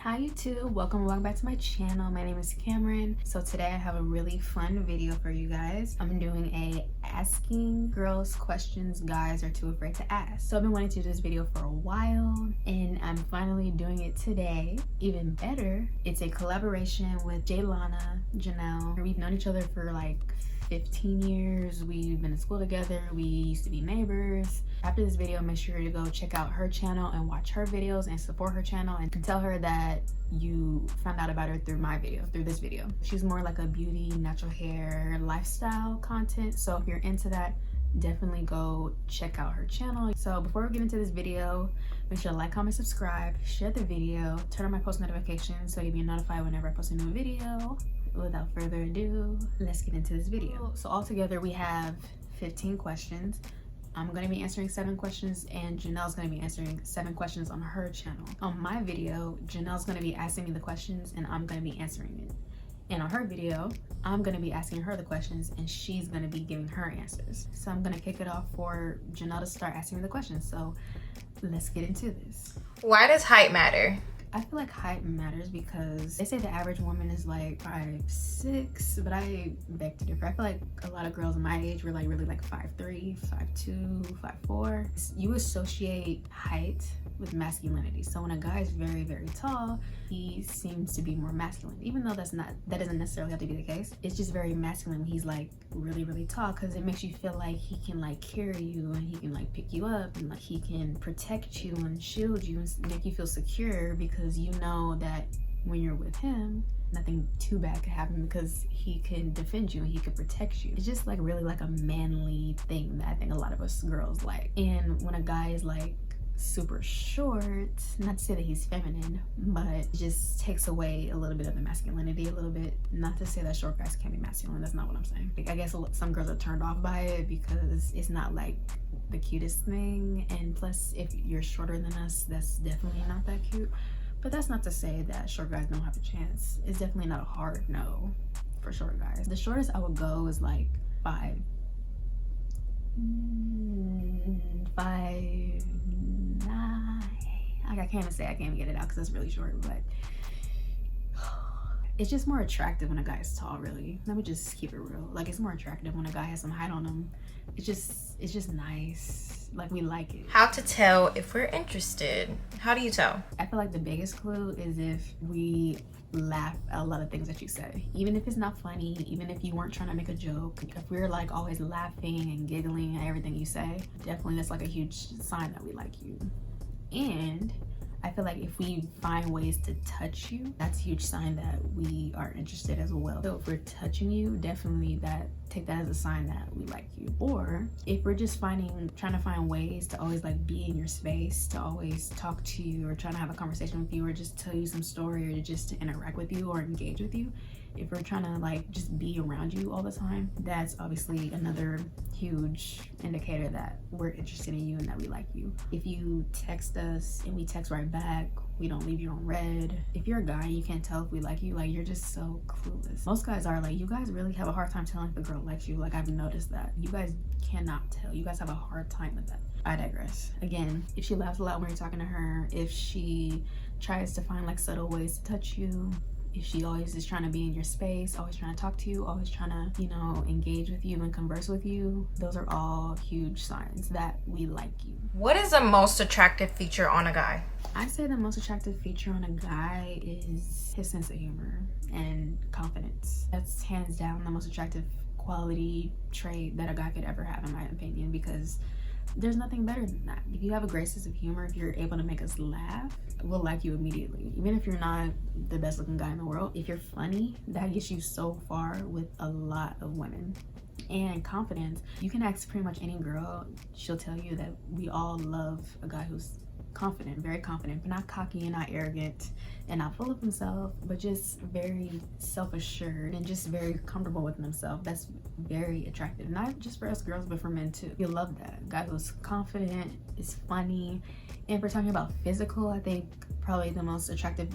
Hi YouTube, welcome back to my channel. My name is Cameron. So today I have a really fun video for you guys. I'm doing a asking girls questions guys are too afraid to ask. So I've been wanting to do this video for a while and I'm finally doing it today. Even better, it's a collaboration with Jaylana Janelle. We've known each other for like 15 years. We've been in school together. We used to be neighbors. After this video, make sure to go check out her channel and watch her videos and support her channel and tell her that you found out about her through this video. She's more like a beauty, natural hair, lifestyle content. So if you're into that, definitely go check out her channel. So before we get into this video, make sure to like, comment, subscribe, share the video, turn on my post notifications so you'll be notified whenever I post a new video. Without further ado, let's get into this video. So altogether we have 15 questions. I'm going to be answering 7 questions and Janelle's going to be answering 7 questions on her channel. On my video, Janelle's going to be asking me the questions and I'm going to be answering it. And on her video, I'm going to be asking her the questions and she's going to be giving her answers. So I'm going to kick it off for Janelle to start asking me the questions. So let's get into this. Why does height matter? I feel like height matters because they say the average woman is like 5'6", but I beg to differ. I feel like a lot of girls my age were like really like 5'3", 5'2", 5'4". You associate height with masculinity. So when a guy is very, very tall, he seems to be more masculine, even though that doesn't necessarily have to be the case. It's just very masculine when he's like really, really tall because it makes you feel like he can like carry you and he can like pick you up and like he can protect you and shield you and make you feel secure because you know that when you're with him, nothing too bad could happen because he can defend you and he can protect you. It's just like really like a manly thing that I think a lot of us girls like. And when a guy is like super short, not to say that he's feminine, but it just takes away a little bit of the masculinity a little bit. Not to say that short guys can't be masculine, that's not what I'm saying. Like, I guess some girls are turned off by it because it's not like the cutest thing, and plus if you're shorter than us, that's definitely not that cute. But that's not to say that short guys don't have a chance. It's definitely not a hard no for short guys. The shortest I would go is like 5'9". Like I can't even say, I can't even get it out because that's really short, but it's just more attractive when a guy is tall, really. Let me just keep it real. Like, it's more attractive when a guy has some height on him. It's just nice. Like, we like it. How to tell if we're interested? How do you tell? I feel like the biggest clue is if we laugh at a lot of things that you say. Even if it's not funny, even if you weren't trying to make a joke, if we're like always laughing and giggling at everything you say, definitely that's like a huge sign that we like you. And I feel like if we find ways to touch you, that's a huge sign that we are interested as well. So if we're touching you, definitely take that as a sign that we like you. Or if we're just trying to find ways to always like be in your space, to always talk to you or trying to have a conversation with you or just tell you some story or just to interact with you or engage with you, if we're trying to like just be around you all the time, that's obviously another huge indicator that we're interested in you and that we like you. If you text us and we text right back, we don't leave you on red. If you're a guy and you can't tell if we like you, like you're just so clueless. Most guys are like, you guys really have a hard time telling if a girl likes you. Like, I've noticed that. You guys cannot tell. You guys have a hard time with that. I digress. Again, if she laughs a lot when you're talking to her, if she tries to find like subtle ways to touch you, if she always is trying to be in your space, always trying to talk to you, always trying to, you know, engage with you and converse with you, those are all huge signs that we like you. What is the most attractive feature on a guy? I say the most attractive feature on a guy is his sense of humor and confidence. That's hands down the most attractive quality trait that a guy could ever have, in my opinion, because there's nothing better than that. If you have a great sense of humor, if you're able to make us laugh, we'll like you immediately. Even if you're not the best looking guy in the world, if you're funny, that gets you so far with a lot of women. And confidence, you can ask pretty much any girl, she'll tell you that we all love a guy who's confident, very confident, but not cocky and not arrogant and not full of himself, but just very self-assured and just very comfortable with himself. That's very attractive, not just for us girls, but for men too. You love that. A guy who's confident, is funny. And if we're talking about physical, I think probably the most attractive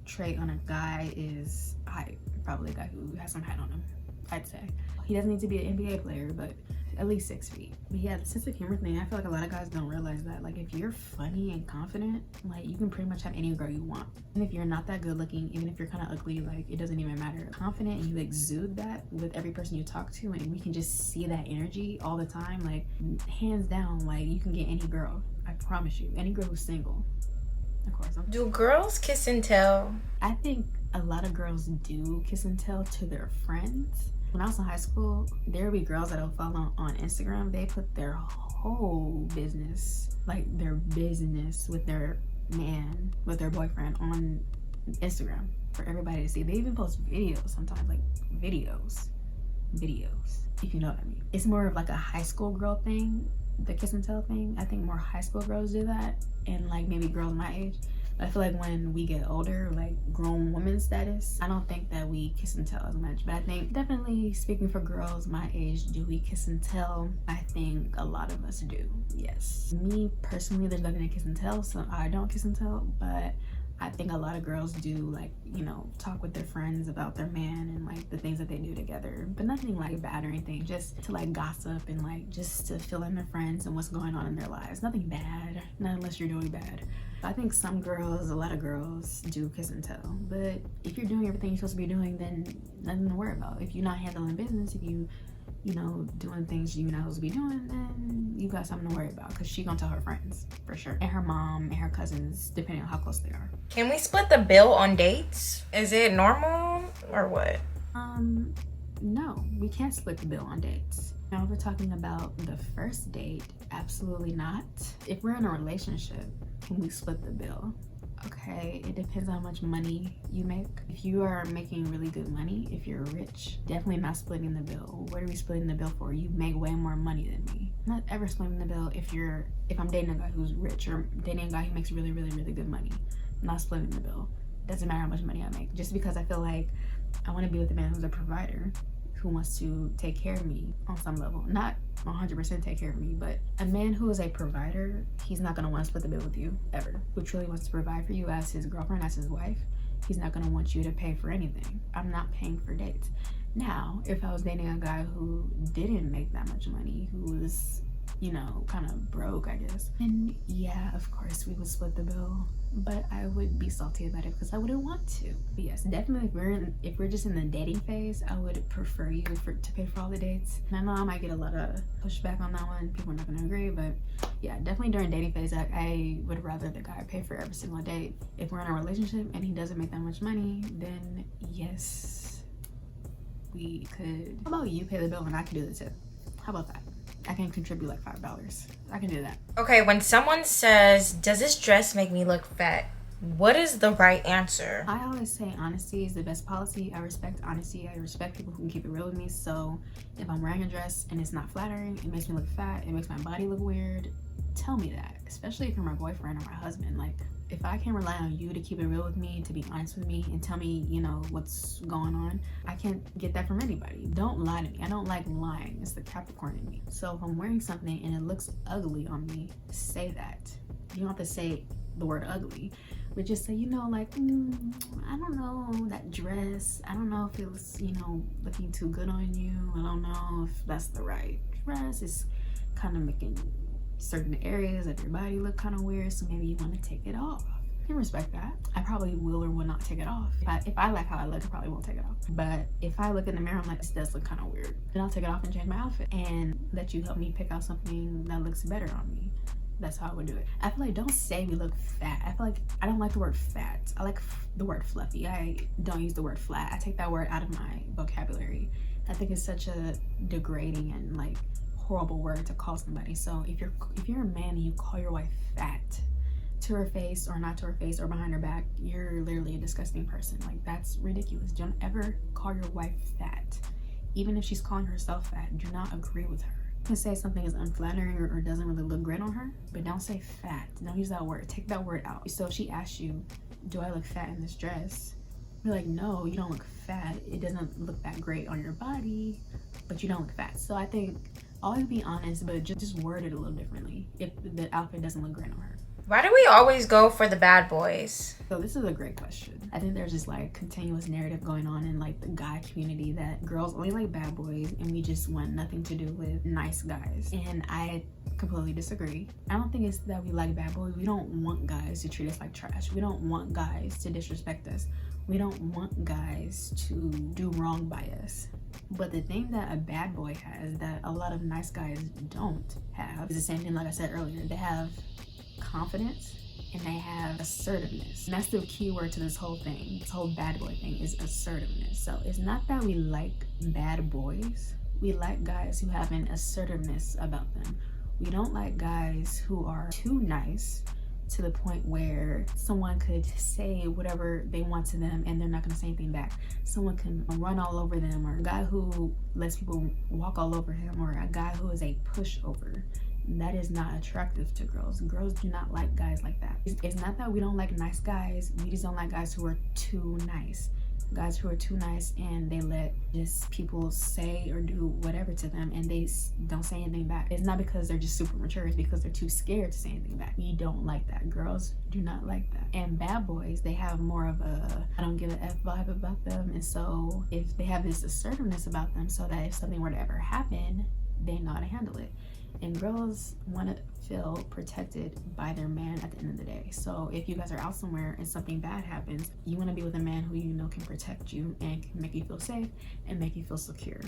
trait on a guy is height. Probably a guy who has some height on him, I'd say. He doesn't need to be an NBA player, but At least 6 feet. But yeah, the sense of humor thing, I feel like a lot of guys don't realize that. Like, if you're funny and confident, like, you can pretty much have any girl you want. And if you're not that good looking, even if you're kind of ugly, like, it doesn't even matter. Confident, and you exude that with every person you talk to, and we can just see that energy all the time. Like, hands down, like, you can get any girl. I promise you. Any girl who's single. Of course. Do girls kiss and tell? I think a lot of girls do kiss and tell to their friends. When I was in high school, there would be girls that I'll follow on Instagram. They put their whole business, like their business with their man, with their boyfriend on Instagram for everybody to see. They even post videos sometimes, like videos, if you know what I mean. It's more of like a high school girl thing, the kiss and tell thing. I think more high school girls do that, and like maybe girls my age. I feel like when we get older, like grown woman status, I don't think that we kiss and tell as much. But I think definitely speaking for girls my age, do we kiss and tell? I think a lot of us do, yes. Me personally, there's nothing to kiss and tell, so I don't kiss and tell. But I think a lot of girls do, like, you know, talk with their friends about their man and like the things that they do together. But nothing like bad or anything, just to like gossip and like just to fill in their friends and what's going on in their lives. Nothing bad, not unless you're doing bad. I think some girls, a lot of girls do kiss and tell. But if you're doing everything you're supposed to be doing, then nothing to worry about. If you're not handling business, if you know, doing things you're not supposed to be doing, then you got something to worry about, because she gonna tell her friends for sure, and her mom and her cousins, depending on how close they are. Can we split the bill on dates? Is it normal or what? No, we can't split the bill on dates. Now, if we're talking about the first date, absolutely not. If we're in a relationship, can we split the bill? Okay, it depends on how much money you make. If you are making really good money, if you're rich, definitely not splitting the bill. What are we splitting the bill for? You make way more money than me. I'm not ever splitting the bill if I'm dating a guy who's rich or dating a guy who makes really, really, really good money. I'm not splitting the bill. Doesn't matter how much money I make. Just because I feel like I want to be with a man who's a provider, who wants to take care of me on some level. Not 100% take care of me, but a man who is a provider, he's not gonna want to split the bill with you, ever. Who truly wants to provide for you as his girlfriend, as his wife, he's not gonna want you to pay for anything. I'm not paying for dates. Now, if I was dating a guy who didn't make that much money, who was, you know, kind of broke, I guess, and yeah, of course we would split the bill. But I would be salty about it because I wouldn't want to. But yes, definitely if we're just in the dating phase, I would prefer you to pay for all the dates. And I know I might get a lot of pushback on that one. People are not gonna agree, but yeah, definitely during dating phase, I would rather the guy pay for every single date. If we're in a relationship and he doesn't make that much money, then yes, we could. How about you pay the bill and I can do the tip? How about that? I can contribute like $5. I can do that. Okay, when someone says, does this dress make me look fat? What is the right answer? I always say honesty is the best policy. I respect honesty. I respect people who can keep it real with me. So if I'm wearing a dress and it's not flattering, it makes me look fat, it makes my body look weird, tell me that. Especially if you're my boyfriend or my husband. Like, if I can rely on you to keep it real with me, to be honest with me, and tell me, you know, what's going on, I can't get that from anybody. Don't lie to me. I don't like lying. It's the Capricorn in me. So if I'm wearing something and it looks ugly on me, say that. You don't have to say the word ugly, but just say, you know, like, I don't know, that dress, I don't know if it was, you know, looking too good on you. I don't know if that's the right dress. It's kind of making certain areas of your body look kind of weird, so maybe you want to take it off. I can respect that. I probably will or will not take it off. If I like how I look, I probably won't take it off. But if I look in the mirror, I'm like, this does look kind of weird, then I'll take it off and change my outfit and let you help me pick out something that looks better on me. That's how I would do it. I feel like, don't say we look fat. I feel like I don't like the word fat. I like the word fluffy. I don't use the word flat. I take that word out of my vocabulary. I think it's such a degrading and like horrible word to call somebody. So if you're a man and you call your wife fat to her face or not to her face or behind her back, you're literally a disgusting person. Like, that's ridiculous. Don't ever call your wife fat. Even if she's calling herself fat, do not agree with her. You can say something is unflattering or doesn't really look great on her, but don't say fat. Don't use that word. Take that word out. So if she asks you, do I look fat in this dress? You're like, no, you don't look fat. It doesn't look that great on your body, but you don't look fat. So I think always be honest, but just word it a little differently if the outfit doesn't look great on her. Why do we always go for the bad boys? So this is a great question. I think there's just like continuous narrative going on in like the guy community that girls only like bad boys and we just want nothing to do with nice guys. And I completely disagree. I don't think it's that we like bad boys. We don't want guys to treat us like trash. We don't want guys to disrespect us. We don't want guys to do wrong by us. But the thing that a bad boy has that a lot of nice guys don't have is the same thing like I said earlier. They have confidence and they have assertiveness. And that's the key word to this whole thing. This whole bad boy thing is assertiveness. So it's not that we like bad boys. We like guys who have an assertiveness about them. We don't like guys who are too nice to the point where someone could say whatever they want to them and they're not going to say anything back. Someone can run all over them, or a guy who lets people walk all over him, or a guy who is a pushover. That is not attractive to girls. Girls do not like guys like that. It's not that we don't like nice guys. We just don't like guys who are too nice. Guys who are too nice and they let just people say or do whatever to them and they don't say anything back. It's not because they're just super mature. It's because they're too scared to say anything back. We don't like that. Girls do not like that. And bad boys, they have more of a I don't give a F vibe about them. And so if they have this assertiveness about them, so that if something were to ever happen, they know how to handle it. And girls want to feel protected by their man at the end of the day. So if you guys are out somewhere and something bad happens, you want to be with a man who you know can protect you and can make you feel safe and make you feel secure.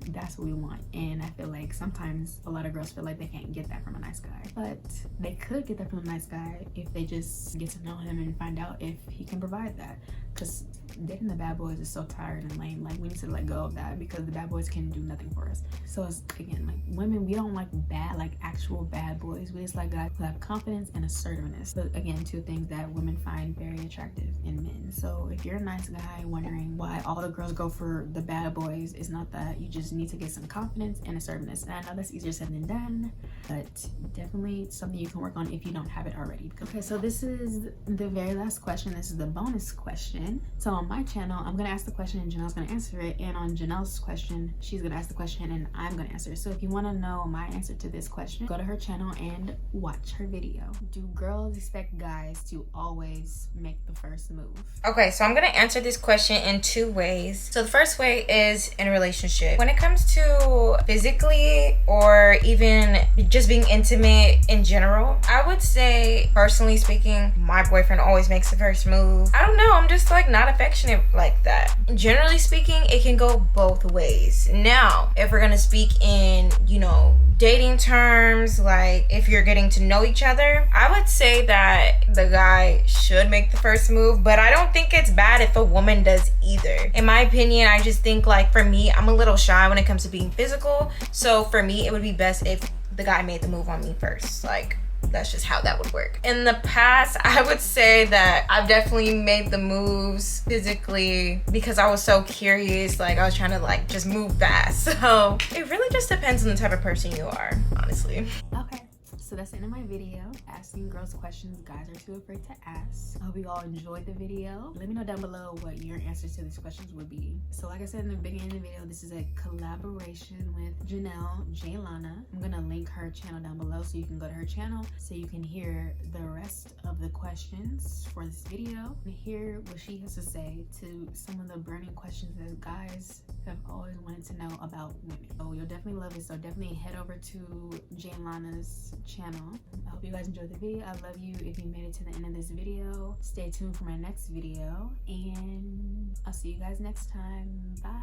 That's what we want. And I feel like sometimes a lot of girls feel like they can't get that from a nice guy, but they could get that from a nice guy if they just get to know him and find out if he can provide that. Because dating the bad boys is so tired and lame. Like, we need to let go of that because the bad boys can do nothing for us. So it's, again, like, women, we don't like bad, like actual bad boys. We just like guys who have confidence and assertiveness. But again, two things that women find very attractive in men. So if you're a nice guy wondering why all the girls go for the bad boys, it's not that. You just need to get some confidence and assertiveness. And I know that's easier said than done, but definitely something you can work on if you don't have it already. Okay, so this is the very last question. This is the bonus question. So on my channel, I'm gonna ask the question and Janelle's gonna answer it. And on Janelle's question, she's gonna ask the question and I'm gonna answer it. So if you wanna know my answer to this question, go to her channel and watch her video. Do girls expect guys to always make the first move? Okay, so I'm gonna answer this question in two ways. So the first way is in a relationship. When it comes to physically or even just being intimate in general, I would say, personally speaking, my boyfriend always makes the first move. I don't know, I'm just like not affectionate like that. Generally speaking, it can go both ways. Now, if we're gonna speak in, you know, dating terms, like if you're getting to know each other, I would say that the guy should make the first move, but I don't think it's bad if a woman does either. In my opinion, I just think, like, for me, I'm a little shy when it comes to being physical. So for me, it would be best if the guy made the move on me first. Like, that's just how that would work. In the past, I would say that I've definitely made the moves physically because I was so curious. Like, I was trying to like just move fast. So it really just depends on the type of person you are, honestly. Okay, so that's the end of my video. Asking girls questions guys are too afraid to ask. I hope you all enjoyed the video. Let me know down below what your answers to these questions would be. So like I said in the beginning of the video, this is a collaboration with Janelle Jaylana. I'm gonna link her channel down below so you can go to her channel so you can hear the rest of the questions for this video and hear what she has to say to some of the burning questions that guys have always wanted to know about women. So you'll definitely love it. So definitely head over to Jaylana's channel. I hope you guys enjoyed the video. I love you if you made it to the end of this video. Stay tuned for my next video and I'll see you guys next time. Bye.